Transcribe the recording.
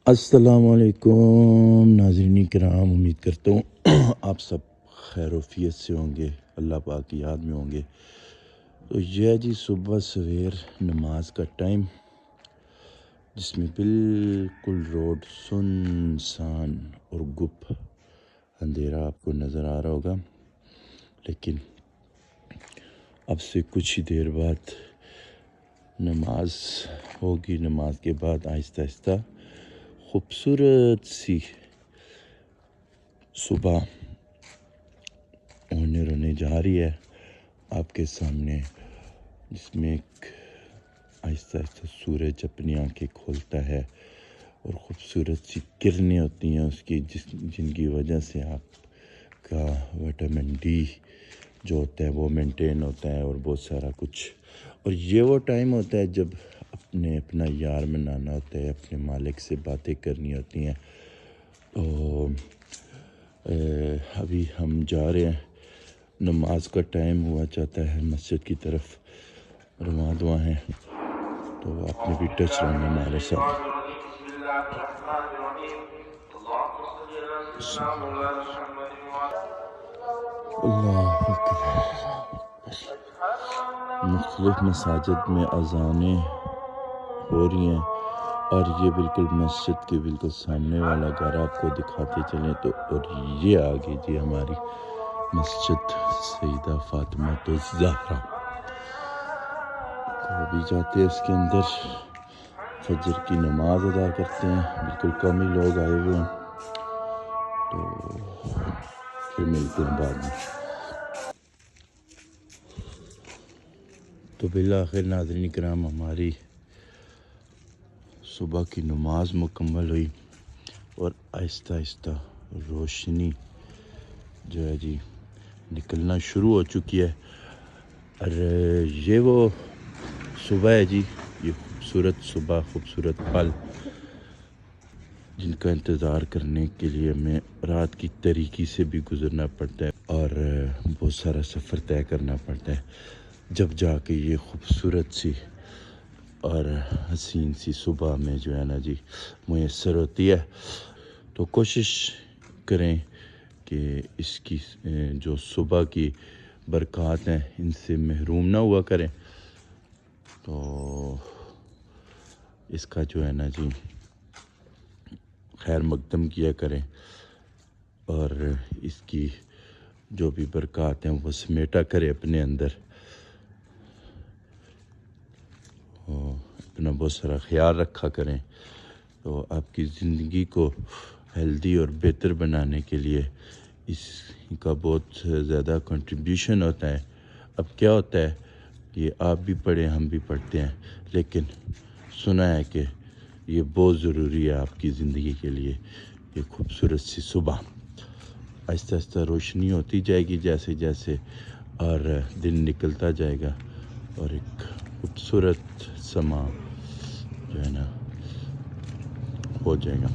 السلام علیکم ناظرین کرام، امید کرتا ہوں آپ سب خیر و عافیت سے ہوں گے، اللہ پاک کی یاد میں ہوں گے۔ تو یہ جی صبح سویر نماز کا ٹائم، جس میں بالکل روڈ سنسان اور گپ اندھیرا آپ کو نظر آ رہا ہوگا، لیکن اب سے کچھ ہی دیر بعد نماز ہوگی۔ نماز کے بعد آہستہ آہستہ خوبصورت سی صبح ہونے جا رہی ہے آپ کے سامنے، جس میں ایک آہستہ آہستہ سورج اپنی آنکھیں کھولتا ہے اور خوبصورت سی کرنیں ہوتی ہیں اس کی، جن کی وجہ سے آپ کا وٹامن ڈی جو ہوتا ہے وہ مینٹین ہوتا ہے اور بہت سارا کچھ۔ اور یہ وہ ٹائم ہوتا ہے جب اپنا یار منانا ہوتا ہے، اپنے مالک سے باتیں کرنی ہوتی ہیں۔ تو ابھی ہم جا رہے ہیں، نماز کا ٹائم ہوا چاہتا ہے، مسجد کی طرف رواں ہیں، تو آپ نے بھی ٹچ رہنا ہمارے ساتھ۔ اللہ اکبر۔ مختلف مساجد میں اذانیں ہو رہی ہیں، اور یہ بالکل مسجد کے بالکل سامنے والا گھر آپ کو دکھاتے چلیں تو، اور یہ آگے جی ہماری مسجد سیدہ فاطمہ الزہرا، تو ابھی جاتے ہیں اس کے اندر، فجر کی نماز ادا کرتے ہیں۔ بالکل کم ہی لوگ آئے ہوئے ہیں، تو پھر ملتے ہیں بعد میں۔ تو بالآخر ناظرین کرام، ہماری صبح کی نماز مکمل ہوئی اور آہستہ آہستہ روشنی جو ہے جی نکلنا شروع ہو چکی ہے۔ اور یہ وہ صبح ہے جی، یہ خوبصورت صبح، خوبصورت پل، جن کا انتظار کرنے کے لیے ہمیں رات کی تاریکی سے بھی گزرنا پڑتا ہے اور بہت سارا سفر طے کرنا پڑتا ہے، جب جا کے یہ خوبصورت سی اور حسین سی صبح میں جو ہے نا جی میسر ہوتی ہے۔ تو کوشش کریں کہ اس کی جو صبح کی برکات ہیں ان سے محروم نہ ہوا کریں، تو اس کا جو ہے نا جی خیر مقدم کیا کریں، اور اس کی جو بھی برکات ہیں وہ سمیٹا کریں اپنے اندر، اپنا بہت سارا خیال رکھا کریں۔ تو آپ کی زندگی کو ہیلدی اور بہتر بنانے کے لیے اس کا بہت زیادہ کنٹریبیوشن ہوتا ہے۔ اب کیا ہوتا ہے، یہ آپ بھی پڑھیں، ہم بھی پڑھتے ہیں، لیکن سنا ہے کہ یہ بہت ضروری ہے آپ کی زندگی کے لیے، یہ خوبصورت سی صبح۔ آہستہ آہستہ روشنی ہوتی جائے گی جیسے جیسے، اور دن نکلتا جائے گا، اور ایک خوبصورت سما جو ہے نا ہو جائے گا۔